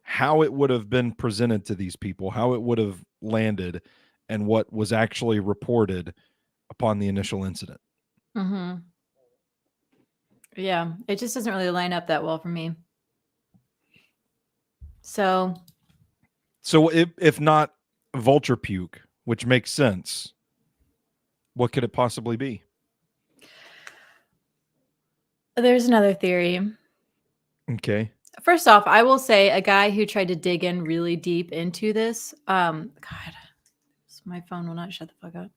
how it would have been presented to these people, how it would have landed, and what was actually reported upon the initial incident. Mm-hmm. Yeah, it just doesn't really line up that well for me. So if not vulture puke, which makes sense, what could it possibly be? There's another theory. Okay. First off, I will say a guy who tried to dig in really deep into this. God, my phone will not shut the fuck up.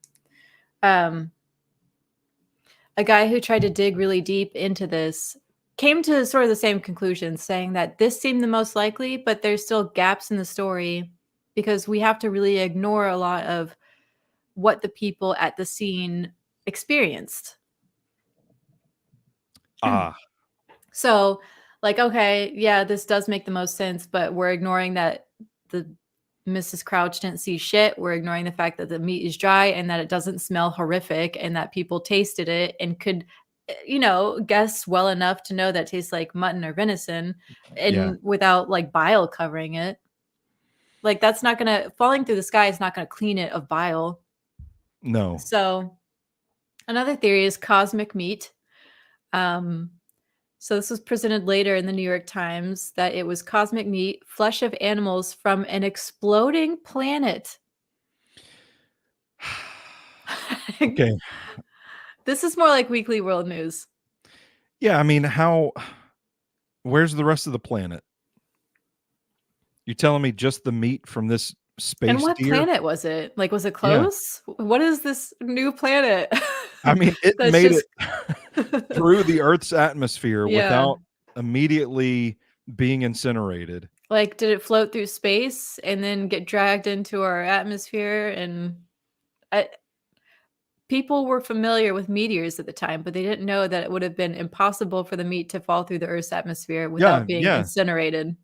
A guy who tried to dig really deep into this came to sort of the same conclusion, saying that this seemed the most likely, but there's still gaps in the story because we have to really ignore a lot of what the people at the scene experienced. Ah, So, like, okay, yeah, this does make the most sense, but we're ignoring that the Mrs. Crouch didn't see shit. We're ignoring the fact that the meat is dry and that it doesn't smell horrific and that people tasted it and could, guess well enough to know that it tastes like mutton or venison yeah, and without like bile covering it. Like, that's not gonna, falling through the sky is not gonna clean it of bile. no. So, another theory is cosmic meat. Um, So this was presented later in the New York Times that it was cosmic meat, flesh of animals from an exploding planet. Okay. This is more like Weekly World News. Yeah, I mean, where's the rest of the planet? You're telling me just the meat from this And space what deer? planet was it? Like, was it Yeah. close? What is this new planet I mean, it that's made just it through the Earth's atmosphere Yeah. without immediately being incinerated. Like, did it float through space and then get dragged into our atmosphere? And I, people were familiar with meteors at the time, but they didn't know that it would have been impossible for the meat to fall through the Earth's atmosphere Yeah, without being yeah, incinerated.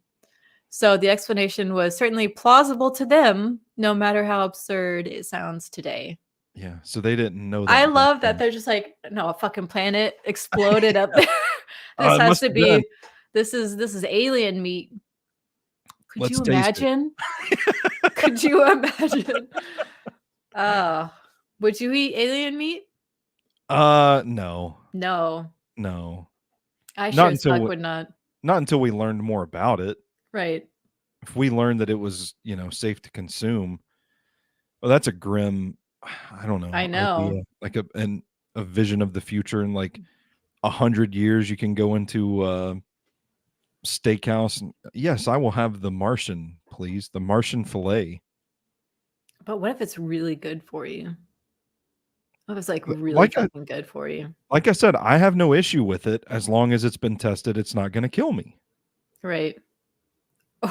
So the explanation was certainly plausible to them, no matter how absurd it sounds today. yeah. So they didn't know I that back love that then. they're just like, no, a fucking planet exploded up there. This It has must to have been. be this is alien meat. Could Let's you taste it. imagine? Could you imagine? Uh, would you eat alien meat? No. No. No. I sure Not as until fuck we would not. not until we learned more about it. Right. If we learned that it was, safe to consume, well, that's a grim, I don't know, I know. idea. Like a vision of the future in like 100 years, you can go into a steakhouse and yes, I will have the Martian, please. The Martian fillet. But what if it's really good for you? What if it's like really Like I fucking good for you? like I said, I have no issue with it as long as it's been tested. It's not going to kill me. Right.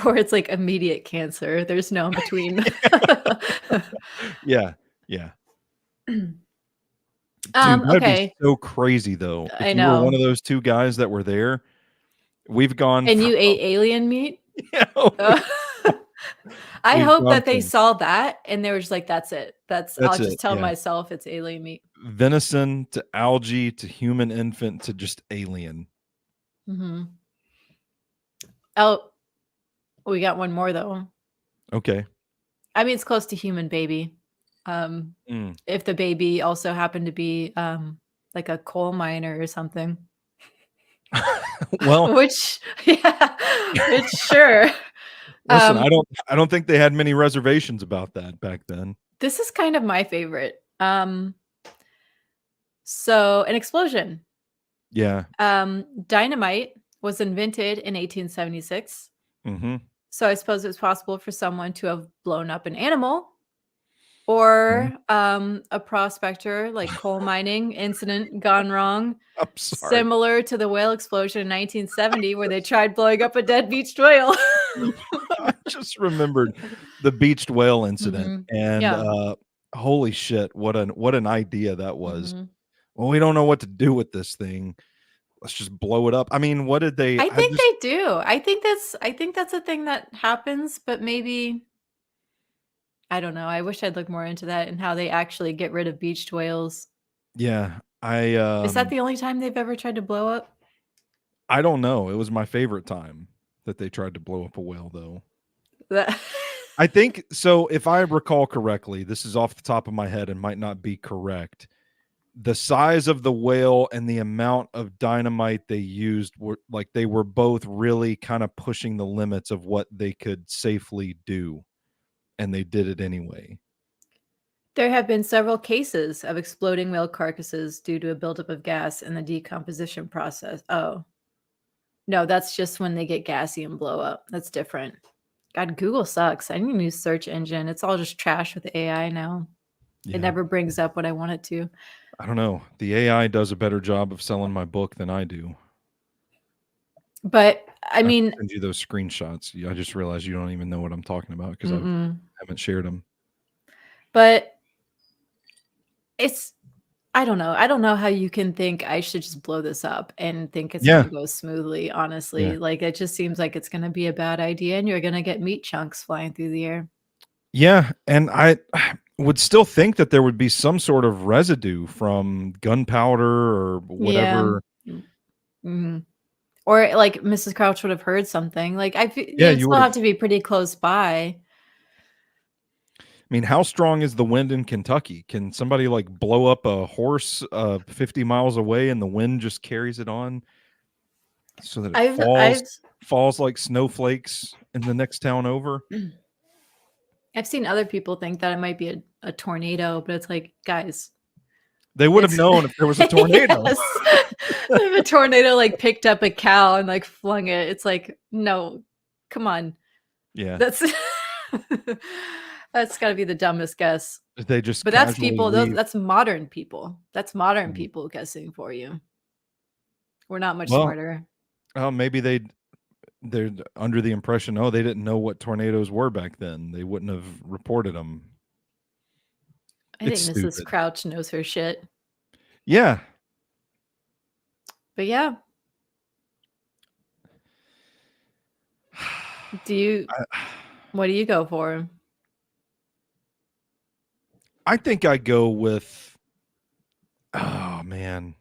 Or it's like immediate cancer. There's no in between. Yeah, yeah. Dude, that'd be Okay. so crazy though. I If you were one know. of those 2 guys that were there, we've gone And from you ate alien meat? we Uh, I we've hope gone that they from saw that and they were just like, that's it. I'll that's just it, tell yeah. myself it's alien meat. Venison to algae to human infant to just alien. Mhm. Oh, we got one more though. Okay. I mean, it's close to human baby. Mm. If the baby also happened to be like a coal miner or something. Well, Which yeah, which sure. listen, Um, I don't think they had many reservations about that back then. this is kind of my favorite. So an explosion. Yeah. Dynamite was invented in 1876. Mhm. So I suppose it's possible for someone to have blown up an animal Mhm. or a prospector, like coal mining incident gone wrong, I'm sorry. similar to the whale explosion in 1970 where they tried blowing up a dead beached whale. I just remembered the beached whale incident Mhm. and, Yeah. holy shit, what an idea that was. Mhm. Well, we don't know what to do with this thing. Let's just blow it up. I mean, what did they I I think just they do. I think that's a thing that happens, but maybe I don't know. I wish I'd look more into that and how they actually get rid of beached whales. yeah, Is that the only time they've ever tried to blow up? I don't know. It was my favorite time that they tried to blow up a whale, though. That I think so, if I recall correctly, this is off the top of my head and might not be correct. The size of the whale and the amount of dynamite they used were like they were both really kind of pushing the limits of what they could safely do, and they did it anyway. There have been several cases of exploding whale carcasses due to a buildup of gas in the decomposition process. Oh, no, that's just when they get gassy and blow up. That's different. God, Google sucks. I need a new search engine. It's all just trash with AI now. It Yeah. never brings up what I want it to. I don't know. The AI does a better job of selling my book than I do. But I I have to mean, send you those screenshots. I just realized you don't even know what I'm talking about because I mm-mm. haven't shared them. But it's I don't know. I don't know how you can think I should just blow this up and think it's Yeah. gonna go smoothly, Yeah. honestly. Like, it just seems like it's gonna be a bad idea, and you're gonna get meat chunks flying through the air. Yeah, and I would still think that there would be some sort of residue from gunpowder or Yeah. whatever. Mhm. Or, like, Mrs. Crouch would have heard something. Like, Yeah, you'd you still would have have. to be pretty close by. I mean, how strong is the wind in Kentucky? Can somebody, like, blow up a horse, 50 miles away and the wind just carries it on so that it I've falls like snowflakes in the next town over? I've seen other people think that it might be a tornado, but it's like, guys, They would have it's known if there was a tornado. yes. If a tornado, like, picked up a cow and, like, flung it, it's like, "No, come on." Yeah, That's that's gotta be the dumbest guess. they just But that's casually people those leave. that's modern people. That's modern Mhm. people guessing for you. We're not much Well, smarter. maybe they're under the impression, oh, they didn't know what tornadoes were back then. They wouldn't have reported them. I It's think Mrs. stupid. Crouch knows her shit. Yeah. But yeah, do you I what do you go for? I think I go with, oh, man.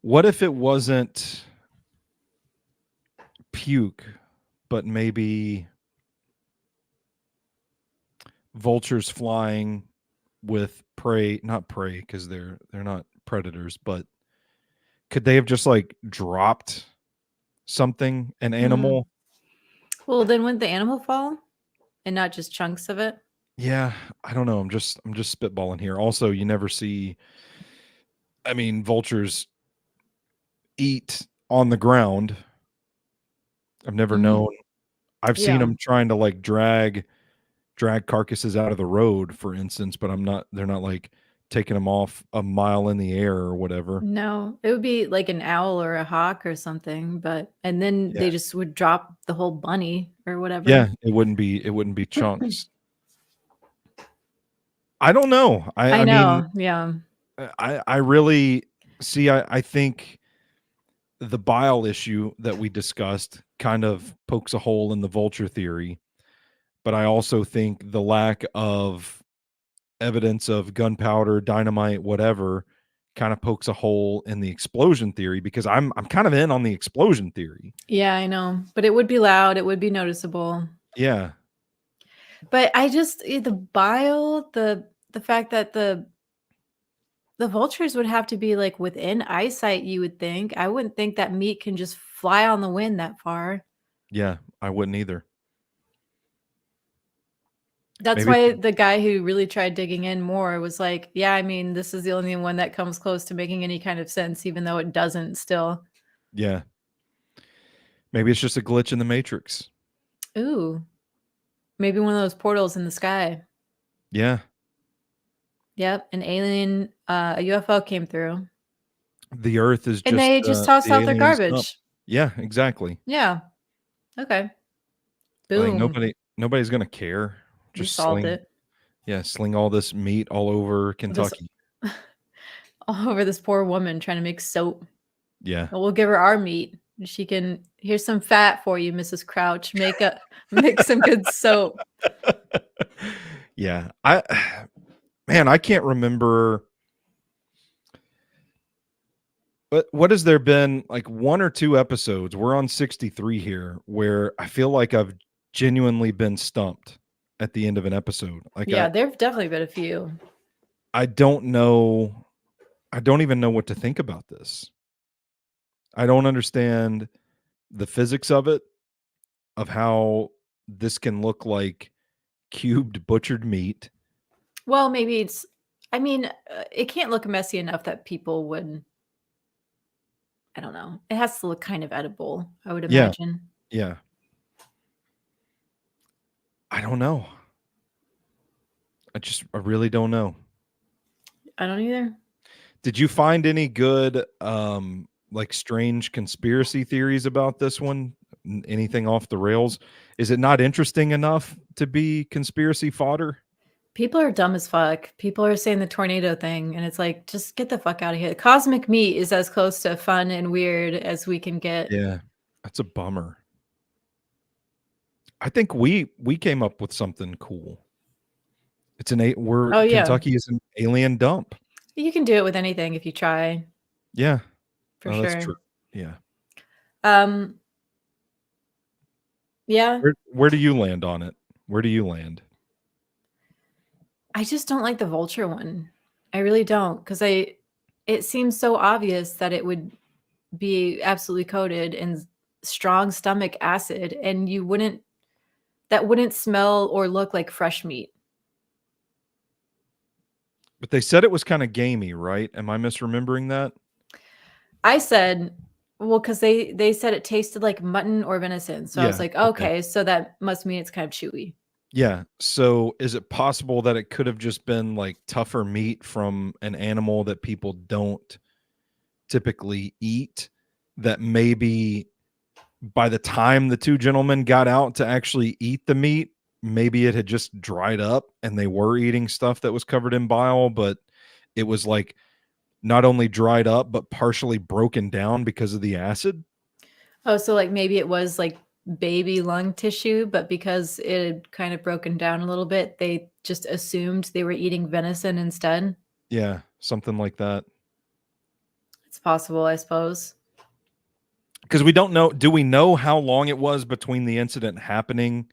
What if it wasn't puke, but maybe vultures flying with prey, not prey because they're not predators, but could they have just like dropped something, an Mm. animal? Well, then wouldn't the animal fall and not just chunks of it? Yeah, I don't know. I'm just spitballing here. Also, you never see, I mean, vultures eat on the ground. I've never Mhm. known. I've seen Yeah. them trying to like drag carcasses out of the road, for instance, but they're not like taking them off a mile in the air or whatever. No, it would be like an owl or a hawk or something, but and then Yeah. they just would drop the whole bunny or whatever. Yeah, it wouldn't be chunks. I don't know. I I mean, know, yeah. I really see, I think the bile issue that we discussed kind of pokes a hole in the vulture theory, but I also think the lack of evidence of gunpowder, dynamite, whatever, kind of pokes a hole in the explosion theory because I'm kind of in on the explosion theory. Yeah, I know, but it would be loud, it would be noticeable. Yeah. But I just the bile, the fact that the vultures would have to be, like, within eyesight, you would think. I wouldn't think that meat can just fly on the wind that far. Yeah, I wouldn't either. That's Maybe it's, why the guy who really tried digging in more was like, "Yeah, I mean, this is the only one that comes close to making any kind of sense, even though it doesn't still." yeah. Maybe it's just a glitch in the matrix. Ooh, maybe one of those portals in the sky. Yeah. Yep, an alien, a UFO came through, The earth is and just they just tossed the out their aliens dump. garbage. Yeah, exactly. Yeah, okay. Like Boom. nobody's gonna care. Just Just solved sling, it. yeah, sling all this meat all over This Kentucky. all over this poor woman trying to make soap. Yeah. We'll give her our meat. She can here's some fat for you, Mrs. Crouch. Make some good soap. Yeah. I man, I can't remember, but what has there been like one or two episodes? We're on 63 here where I feel like I've genuinely been stumped at the end of an episode. Like Yeah, there've definitely been a few. I don't know, I don't even know what to think about this. I don't understand the physics of it, of how this can look like cubed butchered meat. Well, maybe it's I mean, it can't look messy enough that people would I don't know. It has to look kind of edible, I would Yeah, imagine. yeah. I don't know. I really don't know. I don't either. Did you find any good like strange conspiracy theories about this one? Anything off the rails? Is it not interesting enough to be conspiracy fodder? People are dumb as fuck. People are saying the tornado thing, and it's like, just get the fuck out of here. Cosmic meat is as close to fun and weird as we can get. Yeah, that's a bummer. I think we came up with something cool. It's an we're Oh yeah, Kentucky is an alien dump. you can do it with anything if you try, Yeah. for Oh, that's sure. true. Yeah. Um, yeah, Where do you land on it? Where do you land? I just don't like the vulture one. I really don't, because it seems so obvious that it would be absolutely coated in strong stomach acid, and that wouldn't smell or look like fresh meat. But they said it was kinda gamey, right? Am I misremembering that? I said, well, because they said it tasted like mutton or venison, so I was Yeah, like, okay. okay, so that must mean it's kind of chewy. Yeah, so is it possible that it could have just been, like, tougher meat from an animal that people don't typically eat, that maybe by the time the 2 gentlemen got out to actually eat the meat, maybe it had just dried up and they were eating stuff that was covered in bile, but it was, like, not only dried up, but partially broken down because of the acid? Oh, so like maybe it was like baby lung tissue, but because it had kind of broken down a little bit, they just assumed they were eating venison instead. Yeah, something like that. It's possible, I suppose. Because we don't know, do we know how long it was between the incident happening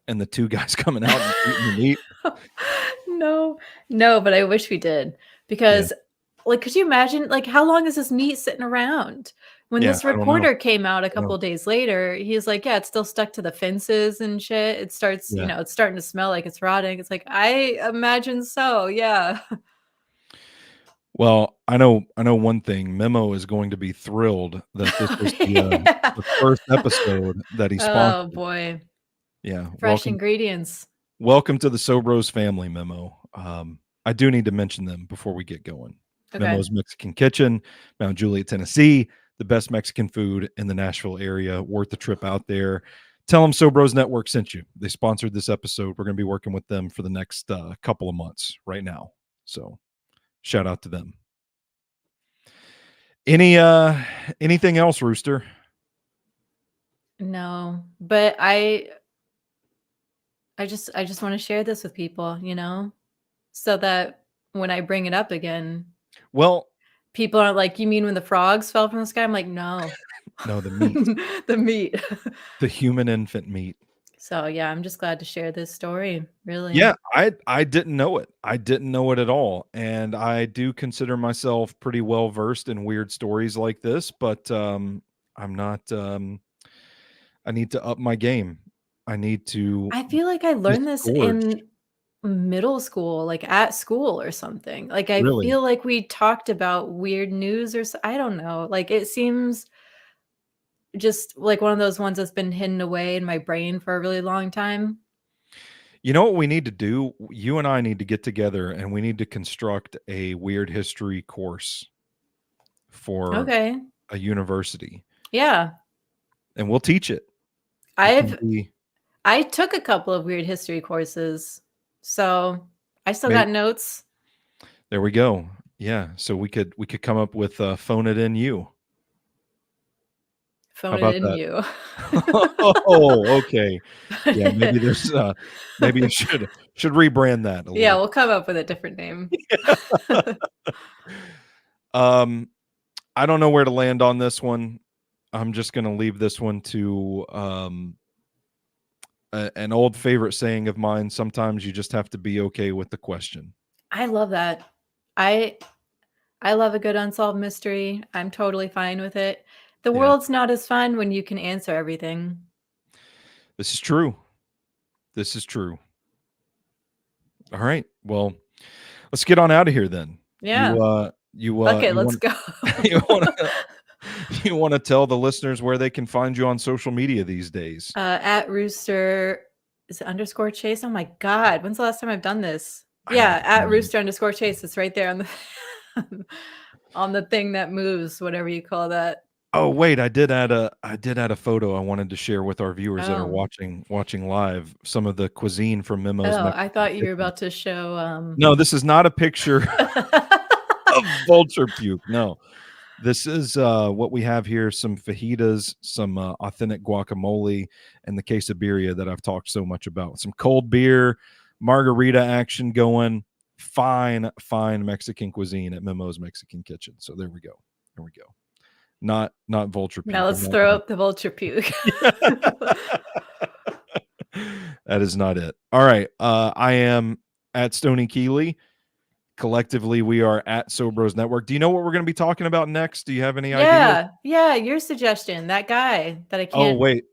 and the 2 guys coming out and eating the meat? No, no, but I wish we did, Yeah. because, like, could you imagine, like, how long is this meat sitting around? When Yeah, this I don't know. reporter came out a I don't know. couple days later, he's like, "Yeah, it's still stuck to the fences and shit. It starts, Yeah. it's starting to smell like it's rotting." It's like, I imagine so, yeah. Well, I know one thing, Memo is going to be thrilled that this was Yeah. the first episode that he Oh, sponsored. boy. Yeah, Fresh ingredients. welcome to the Sobros family, Memo. I do need to mention them before we get going. Okay. Memo's Mexican Kitchen, Mount Juliet, Tennessee, the best Mexican food in the Nashville area, worth the trip out there. Tell them Sobros Network sent you. They sponsored this episode. We're going to be working with them for the next couple of months right now. So shout out to them. Any anything else, Rooster? No, but I just wanna share this with people, so that when I bring it up again, Well, people aren't like, "You mean when the frogs fell from the sky?" I'm like, "No." no, the meat, The meat. the human infant meat. So, yeah, I'm just glad to share this story, really. Yeah, I didn't know it. I didn't know it at all, and I do consider myself pretty well versed in weird stories like this, but I'm not. I need to up my game. I need to I feel like I learned this disgorge. in middle school, like, at school or something. Like, I Really, feel like we talked about weird news I don't know, like, it seems just like one of those ones that's been hidden away in my brain for a really long time. you know what we need to do? You and I need to get together, and we need to construct a weird history course for Okay. a university, Yeah. and we'll teach it. It can I've be I took a couple of weird history courses, so I still maybe got notes. there we go. Yeah, so we could come up with phone it in you. How Phone it about in that? you. Oh, okay. Yeah, maybe there's maybe I should rebrand that a Yeah, little. we'll come up with a different name. Um, I don't know where to land on this one. I'm just gonna leave this one to an old favorite saying of mine. Sometimes you just have to be okay with the question. I love that. I I love a good unsolved mystery. I'm totally fine with it. The Yeah, world's not as fun when you can answer everything. this is true. This is true. All right. Well, let's get on out of here then. Yeah. Okay, You let's want go. you want to you want to tell the listeners where they can find you on social media these days? At Rooster, is it underscore Chase? Oh my God. When's the last time I've done this? I don't Yeah, at know. Rooster underscore Chase. It's right there on the on the thing that moves, whatever you call that. Oh wait, I did add a photo I wanted to share with our viewers that are Oh. watching live. Some of the cuisine from Mimo's Oh, I Mexican thought you were Kitchen. about to show, No, this is not a picture of vulture puke. No, this is what we have here: some fajitas, some authentic guacamole, and the quesadilla that I've talked so much about. Some cold beer, margarita action going. Fine Mexican cuisine at Mimo's Mexican Kitchen. So there we go. There we go. Not vulture puke. Now let's throw up the vulture puke. That is not it. All right. I am at Stony Keeley. Collectively, we are at Sobros Network. Do you know what we're going to be talking about next? Do you have any ideas? Yeah, your suggestion, that guy that I Oh, can't. wait.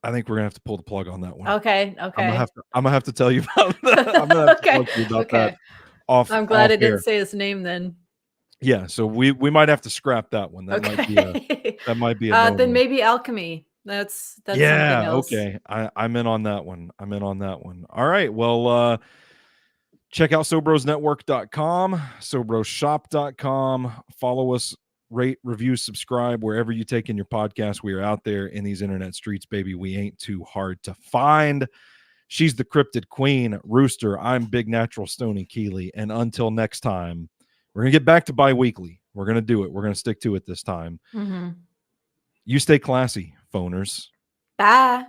I think we're gonna have to pull the plug on that one. Okay. I'm gonna have to tell you about that. I'm gonna have to talk to you about that off I'm glad I didn't air. say his name then. Yeah, so we might have to scrap that one. That might be a no. Then maybe alchemy. That's something else. Okay. I'm in on that one. All right. Well, check out SobrosNetwork.com, SobrosShop.com. Follow us, rate, review, subscribe wherever you take in your podcast. We are out there in these internet streets, baby. We ain't too hard to find. She's the cryptid queen, Rooster. I'm Big Natural Stony Keeley. And until next time, we're going to get back to bi-weekly. We're going to do it. We're going to stick to it this time. Mm-hmm. You stay classy, phoners. Bye.